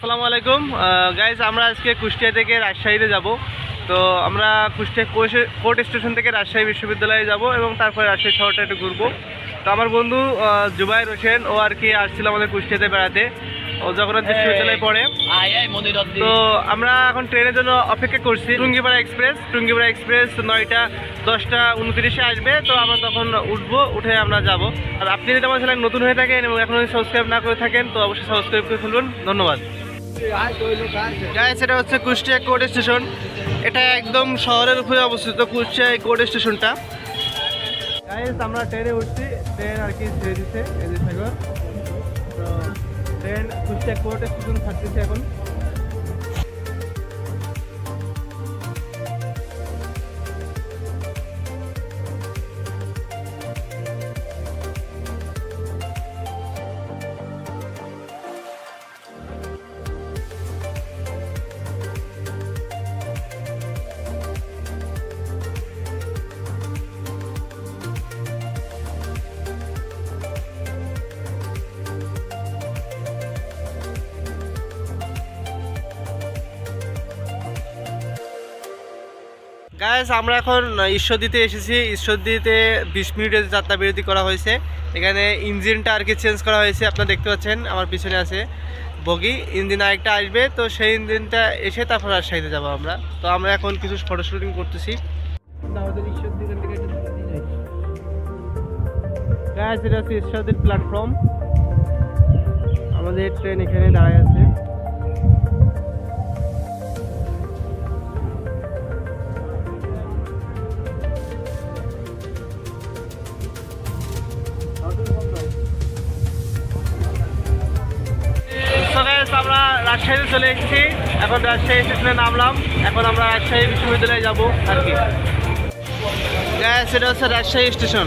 আসসালামু আলাইকুম গাইজ, আমরা আজকে কুষ্টিয়া থেকে রাজশাহীতে যাব। তো আমরা কুষ্টিয়া কোর্ট স্টেশন থেকে রাজশাহী বিশ্ববিদ্যালয়ে যাব এবং তারপরে রাজশাহী শহরটা একটু ঘুরবো। তো আমার বন্ধু জুবাইর হোসেন ও আর কি আসছিল আমাদের কুষ্টিয়াতে বেড়াতে, ও জগন্নাথ বিশ্ববিদ্যালয়ে পড়ে। তো আমরা এখন ট্রেনের জন্য অপেক্ষা করছি। টুঙ্গিপাড়া এক্সপ্রেস 9টা 10টা 29-এ আসবে। তো আমরা তখন উঠবো, উঠে আমরা যাব। আর আপনি যদি আমার চ্যানেল নতুন হয়ে থাকেন এবং এখন যদি সাবস্ক্রাইব না করে থাকেন তো অবশ্যই সাবস্ক্রাইব করে ফেলবেন। ধন্যবাদ। গাইস, এটা হচ্ছে কুষ্টিয়া কোর্ট স্টেশন। এটা একদম শহরের উপরে অবস্থিত কুষ্টিয়া কোর্ট স্টেশনটা। গাইস, আমরা ট্রেনে উঠছি, ট্রেন আর কি ছেড়ে দিচ্ছে এদিক থেকে। তো ট্রেন কুষ্টিয়া কোর্ট স্টেশন থাকতেছে এখন। গাইস, আমরা এখন ঈশ্বরদীতে এসেছি। ঈশ্বরদীতে 20 মিনিটের যাত্রা বিরতি করা হয়েছে। এখানে ইঞ্জিনটা আর কি চেঞ্জ করা হয়েছে। আপনারা দেখতে পাচ্ছেন আমার পিছনে আছে বগি। ইঞ্জিন আরেকটা আসবে, তো সেই ইঞ্জিনটা এসে তারপর রাজশাহীতে যাবো আমরা। তো আমরা এখন কিছু ফটো শুটিং করতেছি। গাইস, এটা হচ্ছে ঈশ্বরদীর প্ল্যাটফর্ম। আমাদের ট্রেন এখানে দাঁড়ায় আছে। আমরা রাজশাহীতে চলে এসেছি। এখন রাজশাহী স্টেশনে নামলাম। এখন আমরা রাজশাহী বিশ্ববিদ্যালয়ে যাব আর কি। গাইস, এটা হচ্ছে রাজশাহী স্টেশন।